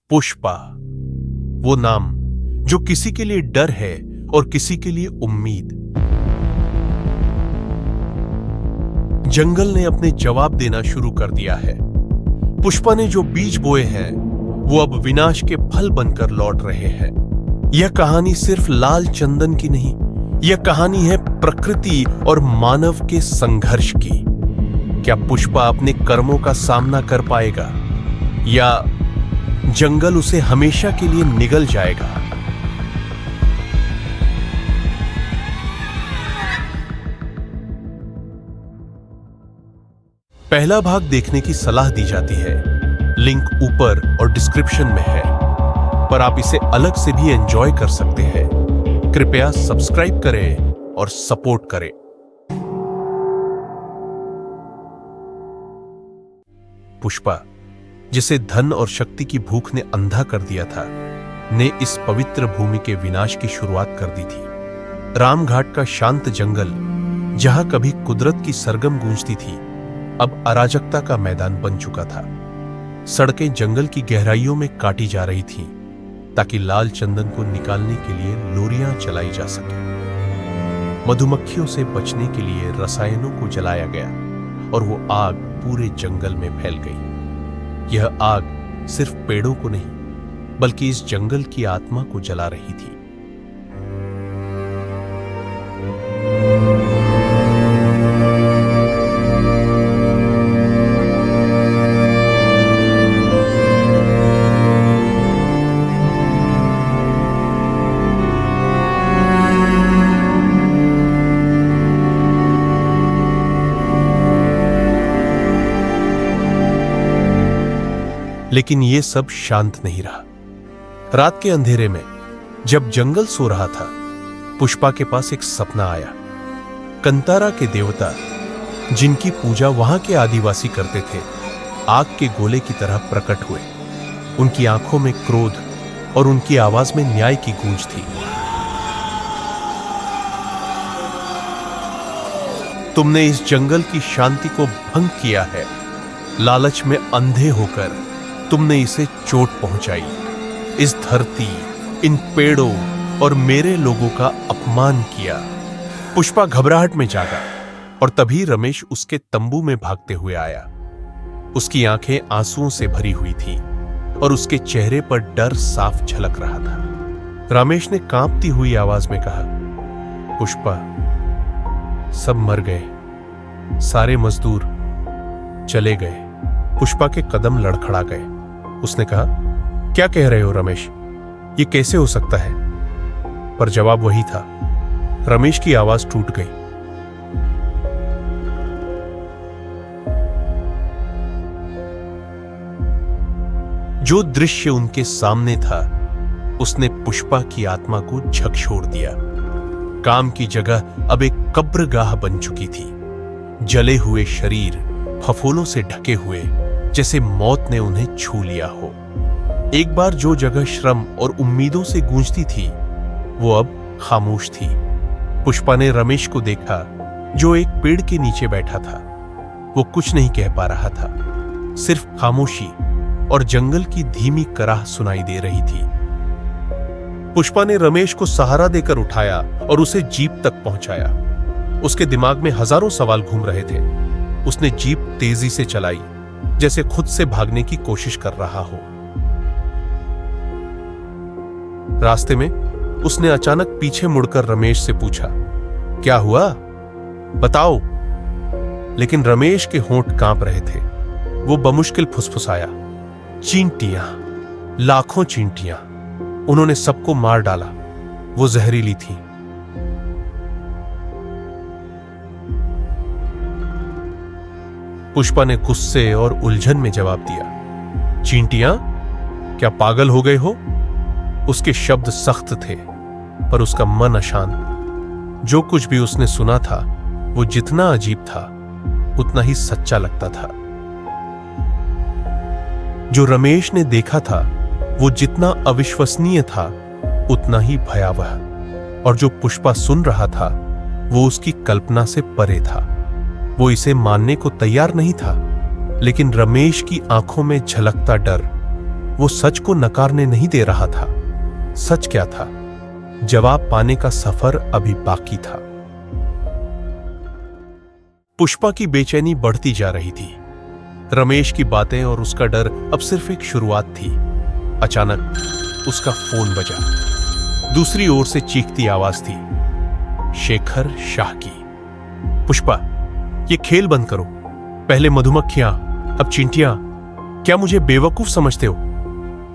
पुष्पा, वो नाम जो किसी के लिए डर है और किसी के लिए उम्मीद। जंगल ने अपने जवाब देना शुरू कर दिया है। पुष्पा ने जो बीज बोए हैं वो अब विनाश के फल बनकर लौट रहे हैं। यह कहानी सिर्फ लाल चंदन की नहीं, यह कहानी है प्रकृति और मानव के संघर्ष की। क्या पुष्पा अपने कर्मों का सामना कर पाएगा या जंगल उसे हमेशा के लिए निगल जाएगा? पहला भाग देखने की सलाह दी जाती है। लिंक ऊपर और डिस्क्रिप्शन में है, पर आप इसे अलग से भी एंजॉय कर सकते हैं। कृपया सब्सक्राइब करें और सपोर्ट करें। पुष्पा, जिसे धन और शक्ति की भूख ने अंधा कर दिया था, ने इस पवित्र भूमि के विनाश की शुरुआत कर दी थी। रामघाट का शांत जंगल, जहां कभी कुदरत की सरगम गूंजती थी, अब अराजकता का मैदान बन चुका था। सड़कें जंगल की गहराइयों में काटी जा रही थीं, ताकि लाल चंदन को निकालने के लिए लोरियां चलाई जा सके। मधुमक्खियों से बचने के लिए रसायनों को जलाया गया और वो आग पूरे जंगल में फैल गई। यह आग सिर्फ पेड़ों को नहीं, बल्कि इस जंगल की आत्मा को जला रही थी। लेकिन यह सब शांत नहीं रहा। रात के अंधेरे में जब जंगल सो रहा था, पुष्पा के पास एक सपना आया। कंतारा के देवता, जिनकी पूजा वहां के आदिवासी करते थे, आग के गोले की तरह प्रकट हुए। उनकी आंखों में क्रोध और उनकी आवाज में न्याय की गूंज थी। तुमने इस जंगल की शांति को भंग किया है। लालच में अंधे होकर तुमने इसे चोट पहुंचाई। इस धरती, इन पेड़ों और मेरे लोगों का अपमान किया। पुष्पा घबराहट में जागा और तभी रमेश उसके तंबू में भागते हुए आया। उसकी आंखें आंसुओं से भरी हुई थीं और उसके चेहरे पर डर साफ झलक रहा था। रमेश ने कांपती हुई आवाज में कहा, पुष्पा, सब मर गए, सारे मजदूर चले गए। पुष्पा के कदम लड़खड़ा गए। उसने कहा, क्या कह रहे हो रमेश? ये कैसे हो सकता है? पर जवाब वही था। रमेश की आवाज टूट गई। जो दृश्य उनके सामने था, उसने पुष्पा की आत्मा को झकझोर दिया। काम की जगह अब एक कब्रगाह बन चुकी थी। जले हुए शरीर, फफोलों से ढके हुए, जैसे मौत ने उन्हें छू लिया हो। एक बार जो जगह श्रम और उम्मीदों से गूंजती थी, वो अब खामोश थी। पुष्पा ने रमेश को देखा, जो एक पेड़ के नीचे बैठा था। वो कुछ नहीं कह पा रहा था, सिर्फ खामोशी और जंगल की धीमी कराह सुनाई दे रही थी। पुष्पा ने रमेश को सहारा देकर उठाया और उसे जीप तक पहुंचाया। उसके दिमाग में हजारों सवाल घूम रहे थे। उसने जीप तेजी से चलाई, जैसे खुद से भागने की कोशिश कर रहा हो। रास्ते में उसने अचानक पीछे मुड़कर रमेश से पूछा, क्या हुआ? बताओ। लेकिन रमेश के होंठ कांप रहे थे। वो बमुश्किल फुसफुसाया, चींटियां, लाखों चींटियां। उन्होंने सबको मार डाला। वो जहरीली थी। पुष्पा ने गुस्से और उलझन में जवाब दिया, चींटियां? क्या पागल हो गए हो? उसके शब्द सख्त थे, पर उसका मन अशांत। जो कुछ भी उसने सुना था, वो जितना अजीब था, उतना ही सच्चा लगता था। जो रमेश ने देखा था, वो जितना अविश्वसनीय था, उतना ही भयावह। और जो पुष्पा सुन रहा था, वो उसकी कल्पना से परे था। वो इसे मानने को तैयार नहीं था, लेकिन रमेश की आंखों में झलकता डर वो सच को नकारने नहीं दे रहा था। सच क्या था? जवाब पाने का सफर अभी बाकी था। पुष्पा की बेचैनी बढ़ती जा रही थी। रमेश की बातें और उसका डर अब सिर्फ एक शुरुआत थी। अचानक उसका फोन बजा। दूसरी ओर से चीखती आवाज थी, शेखर शाह की। पुष्पा, ये खेल बंद करो। पहले मधुमक्खियां, अब चींटियां। क्या मुझे बेवकूफ समझते हो?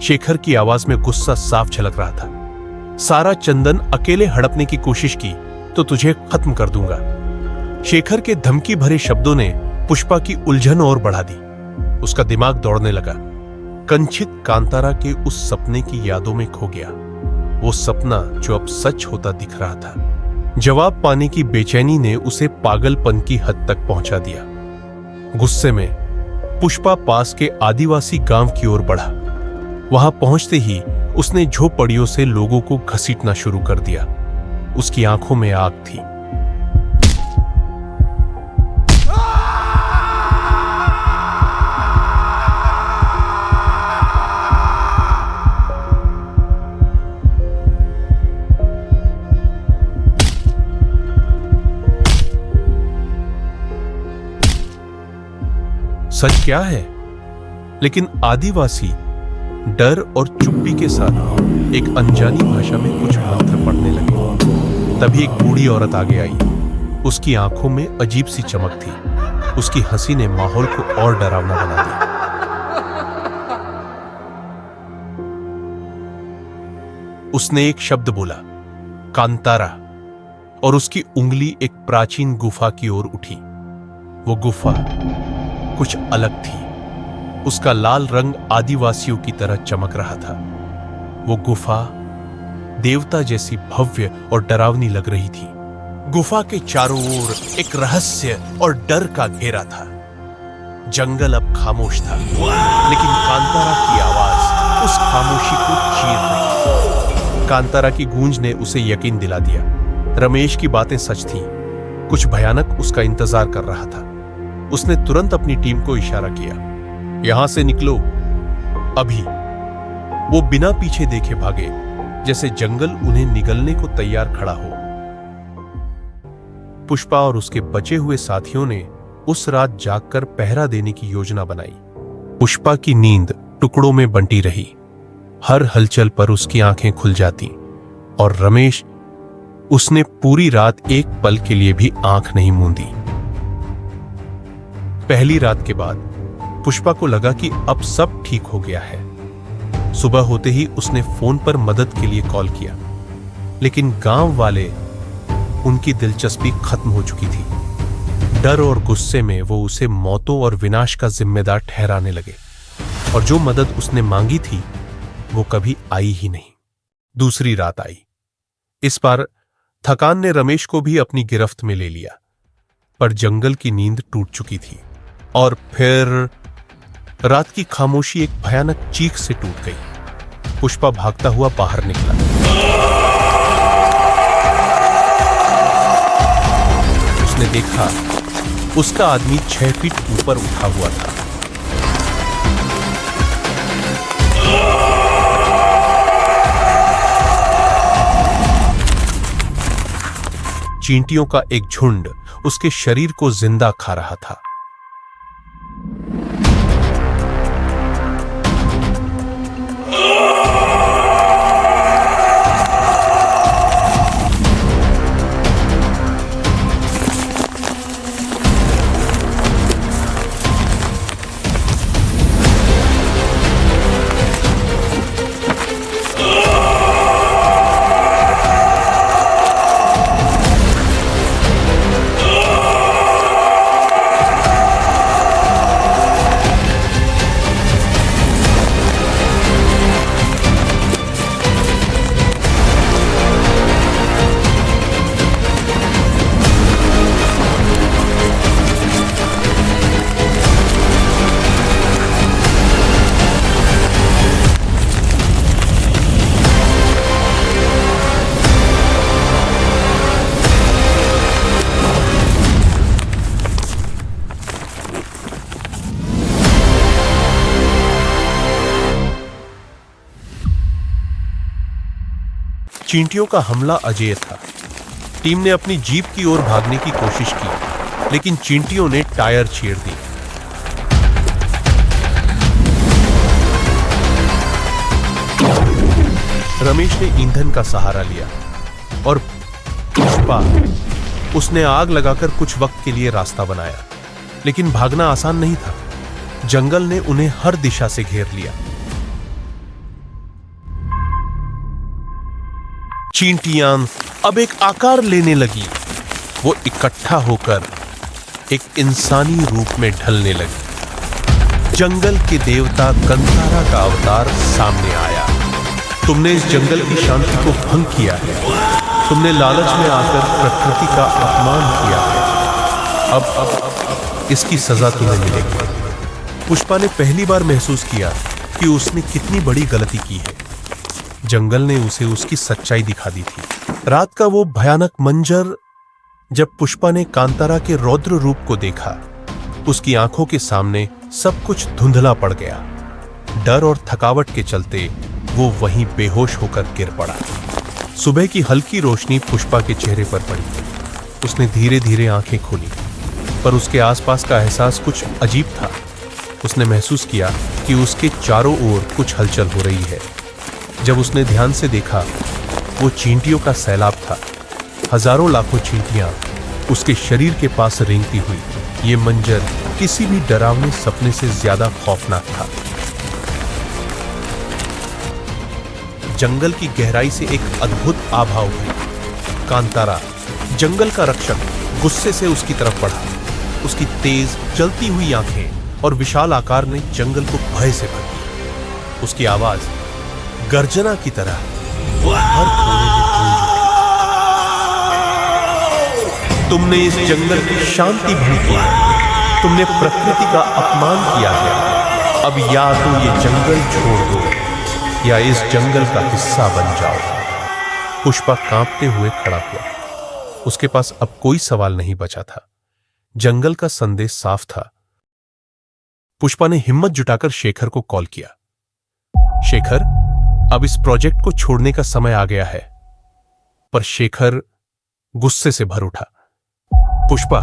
शेखर की आवाज में गुस्सा साफ झलक रहा था। सारा चंदन अकेले हड़पने की कोशिश की तो तुझे खत्म कर दूंगा। शेखर के धमकी भरे शब्दों ने पुष्पा की उलझन और बढ़ा दी। उसका दिमाग दौड़ने लगा। कंचित कांतारा के उस सपने की यादों में खो गया। वो सपना जो अब सच होता दिख रहा था। जवाब पाने की बेचैनी ने उसे पागलपन की हद तक पहुंचा दिया। गुस्से में पुष्पा पास के आदिवासी गांव की ओर बढ़ा। वहां पहुंचते ही उसने झोपड़ियों से लोगों को घसीटना शुरू कर दिया। उसकी आंखों में आग थी। सच क्या है? लेकिन आदिवासी डर और चुप्पी के साथ एक अनजानी भाषा में कुछ मंत्र पढ़ने लगे। तभी एक बूढ़ी औरत आगे आई। उसकी आंखों में अजीब सी चमक थी। उसकी हंसी ने माहौल को और डरावना बना दिया। उसने एक शब्द बोला, कांतारा, और उसकी उंगली एक प्राचीन गुफा की ओर उठी। वो गुफा कुछ अलग थी। उसका लाल रंग आदिवासियों की तरह चमक रहा था। वो गुफा देवता जैसी भव्य और डरावनी लग रही थी। गुफा के चारों ओर एक रहस्य और डर का घेरा था। जंगल अब खामोश था, लेकिन कांतारा की आवाज उस खामोशी को चीर रही। कांतारा की गूंज ने उसे यकीन दिला दिया। रमेश की बातें सच थीं। कुछ भयानक उसका इंतजार कर रहा था। उसने तुरंत अपनी टीम को इशारा किया, यहां से निकलो अभी। वो बिना पीछे देखे भागे, जैसे जंगल उन्हें निगलने को तैयार खड़ा हो। पुष्पा और उसके बचे हुए साथियों ने उस रात जागकर पहरा देने की योजना बनाई। पुष्पा की नींद टुकड़ों में बंटी रही। हर हलचल पर उसकी आंखें खुल जाती। और रमेश, उसने पूरी रात एक पल के लिए भी आंख नहीं मूंदी। पहली रात के बाद पुष्पा को लगा कि अब सब ठीक हो गया है। सुबह होते ही उसने फोन पर मदद के लिए कॉल किया, लेकिन गांव वाले, उनकी दिलचस्पी खत्म हो चुकी थी। डर और गुस्से में वो उसे मौतों और विनाश का जिम्मेदार ठहराने लगे। और जो मदद उसने मांगी थी वो कभी आई ही नहीं। दूसरी रात आई। इस बार थकान ने रमेश को भी अपनी गिरफ्त में ले लिया, पर जंगल की नींद टूट चुकी थी। और फिर रात की खामोशी एक भयानक चीख से टूट गई। पुष्पा भागता हुआ बाहर निकला। उसने देखा उसका आदमी 6 फीट ऊपर उठा हुआ था। चींटियों का एक झुंड उसके शरीर को जिंदा खा रहा था। चींटियों का हमला अजेय था। टीम ने अपनी जीप की ओर भागने की कोशिश की, लेकिन चींटियों ने टायर छेड़ दी। रमेश ने ईंधन का सहारा लिया और पुष्पा, उसने आग लगाकर कुछ वक्त के लिए रास्ता बनाया, लेकिन भागना आसान नहीं था। जंगल ने उन्हें हर दिशा से घेर लिया। चींटियां अब एक आकार लेने लगी। वो इकट्ठा होकर एक इंसानी रूप में ढलने लगी। जंगल के देवता कंतारा का अवतार सामने आया। तुमने इस जंगल की शांति को भंग किया है। तुमने लालच में आकर प्रकृति का अपमान किया है। अब इसकी सजा तुम्हें मिलेगी। पुष्पा ने पहली बार महसूस किया कि उसने कितनी बड़ी गलती की है। जंगल ने उसे उसकी सच्चाई दिखा दी थी। रात का वो भयानक मंजर, जब पुष्पा ने कांतारा के रौद्र रूप को देखा, उसकी आंखों के सामने सब कुछ धुंधला पड़ गया। डर और थकावट के चलते वो वहीं बेहोश होकर गिर पड़ा। सुबह की हल्की रोशनी पुष्पा के चेहरे पर पड़ी। उसने धीरे धीरे आंखें खोली, पर उसके आसपास का एहसास कुछ अजीब था। उसने महसूस किया कि उसके चारों ओर कुछ हलचल हो रही है। जब उसने ध्यान से देखा, वो चींटियों का सैलाब था। हजारों लाखों चींटियां उसके शरीर के पास रेंगती हुई। ये मंजर किसी भी डरावने सपने से ज्यादा खौफनाक था। जंगल की गहराई से एक अद्भुत आभा उठी। कांतारा, जंगल का रक्षक, गुस्से से उसकी तरफ बढ़ा। उसकी तेज जलती हुई आंखें और विशाल आकार ने जंगल को भय से भर दिया। उसकी आवाज गर्जना की तरह हर कोने में गूंज उठी। तुमने इस जंगल की शांति भंग की है। तुमने प्रकृति का अपमान किया है। अब या तो ये जंगल छोड़ दो या इस जंगल का हिस्सा बन जाओ। पुष्पा कांपते हुए खड़ा हुआ। उसके पास अब कोई सवाल नहीं बचा था। जंगल का संदेश साफ था। पुष्पा ने हिम्मत जुटाकर शेखर को कॉल किया। शेखर, अब इस प्रोजेक्ट को छोड़ने का समय आ गया है। पर शेखर गुस्से से भर उठा। पुष्पा,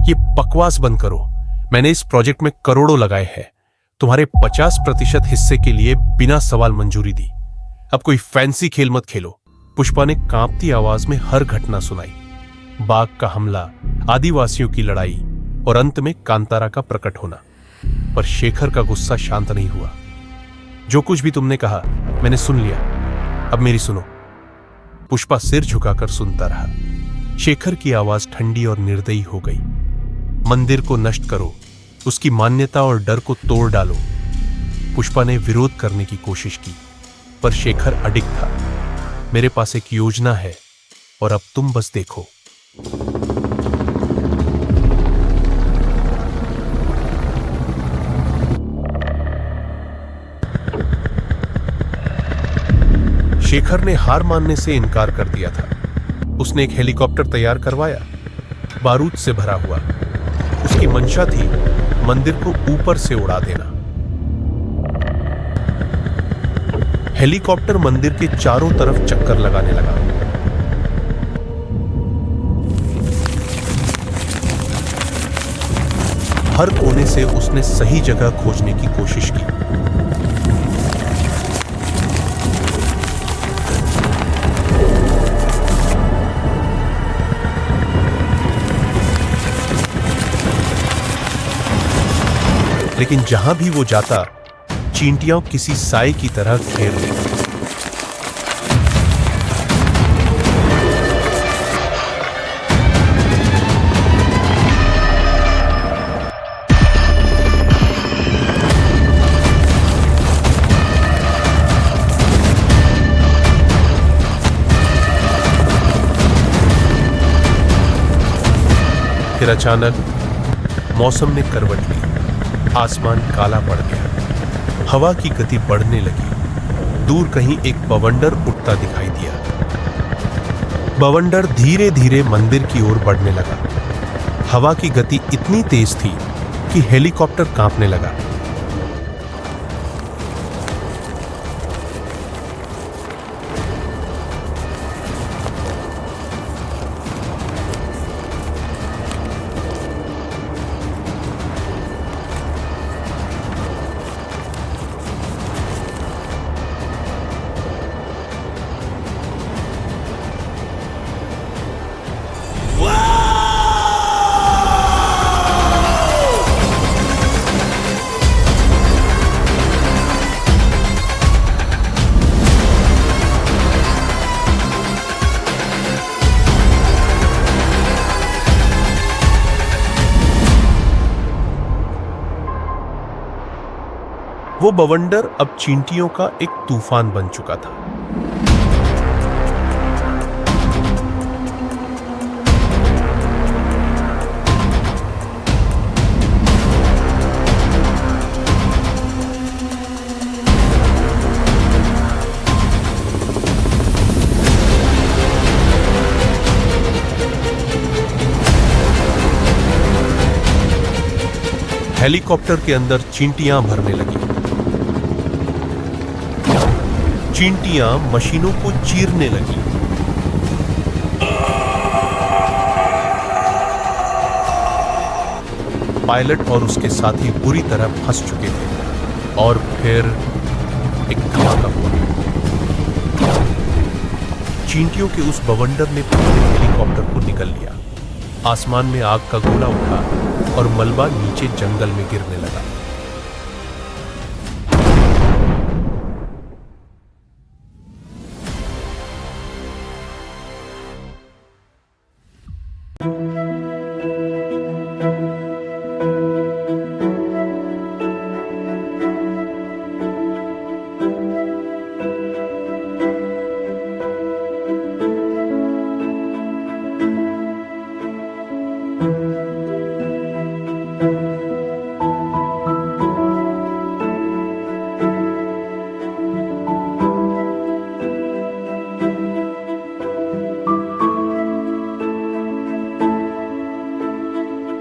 ये बकवास बंद करो। मैंने इस प्रोजेक्ट में करोड़ों लगाए हैं। तुम्हारे 50% हिस्से के लिए बिना सवाल मंजूरी दी। अब कोई फैंसी खेल मत खेलो। पुष्पा ने कांपती आवाज में हर घटना सुनाई। बाघ का हमला, आदिवासियों की लड़ाई और अंत में कांतारा का प्रकट होना। पर शेखर का गुस्सा शांत नहीं हुआ। जो कुछ भी तुमने कहा मैंने सुन लिया, अब मेरी सुनो। पुष्पा सिर झुकाकर सुनता रहा। शेखर की आवाज ठंडी और निर्दयी हो गई। मंदिर को नष्ट करो, उसकी मान्यता और डर को तोड़ डालो। पुष्पा ने विरोध करने की कोशिश की, पर शेखर अडिग था। मेरे पास एक योजना है और अब तुम बस देखो। शेखर ने हार मानने से इनकार कर दिया था। उसने एक हेलीकॉप्टर तैयार करवाया, बारूद से भरा हुआ। उसकी मंशा थी मंदिर को ऊपर से उड़ा देना। हेलीकॉप्टर मंदिर के चारों तरफ चक्कर लगाने लगा। हर कोने से उसने सही जगह खोजने की कोशिश की। लेकिन जहां भी वो जाता, चींटियां किसी साए की तरह घेर लेती। फिर अचानक मौसम ने करवट ली। आसमान काला पड़ गया। हवा की गति बढ़ने लगी। दूर कहीं एक बवंडर उड़ता दिखाई दिया। बवंडर धीरे धीरे मंदिर की ओर बढ़ने लगा। हवा की गति इतनी तेज थी कि हेलीकॉप्टर कांपने लगा। वो बवंडर अब चींटियों का एक तूफान बन चुका था। हेलीकॉप्टर के अंदर चींटियां भरने लगी। चींटियां मशीनों को चीरने लगी। पायलट और उसके साथी बुरी तरह फंस चुके थे। और फिर एक धमाका हुआ। चींटियों के उस बवंडर ने पूरे हेलीकॉप्टर को निगल लिया। आसमान में आग का गोला उठा और मलबा नीचे जंगल में गिरने लगा।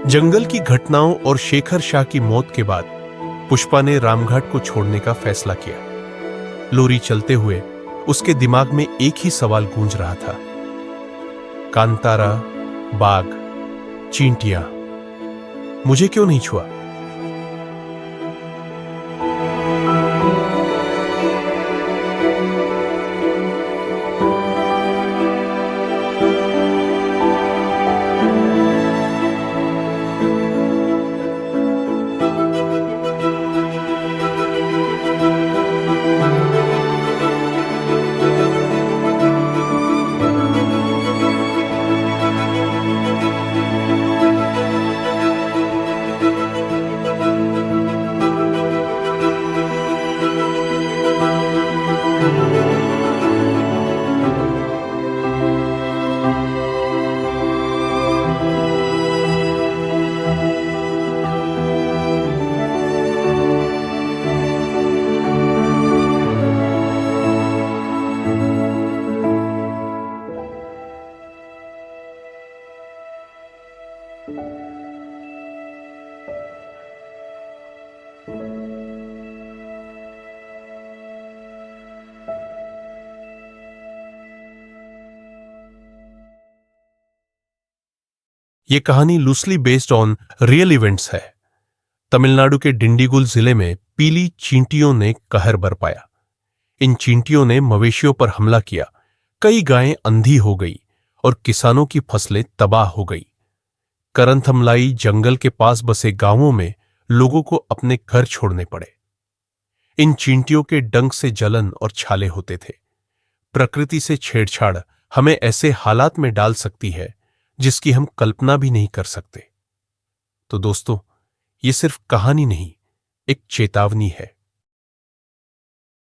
जंगल की घटनाओं और शेखर शाह की मौत के बाद पुष्पा ने रामघाट को छोड़ने का फैसला किया। लोरी चलते हुए उसके दिमाग में एक ही सवाल गूंज रहा था, कांतारा, बाघ, चींटियां, मुझे क्यों नहीं छुआ? यह कहानी loosely based on real events है। तमिलनाडु के डिंडीगुल जिले में पीली चींटियों ने कहर बरपाया। इन चींटियों ने मवेशियों पर हमला किया, कई गायें अंधी हो गई और किसानों की फसलें तबाह हो गई। करंथमलाई जंगल के पास बसे गांवों में लोगों को अपने घर छोड़ने पड़े। इन चींटियों के डंक से जलन और छाले होते थे। प्रकृति से छेड़छाड़ हमें ऐसे हालात में डाल सकती है जिसकी हम कल्पना भी नहीं कर सकते। तो दोस्तों, ये सिर्फ कहानी नहीं, एक चेतावनी है।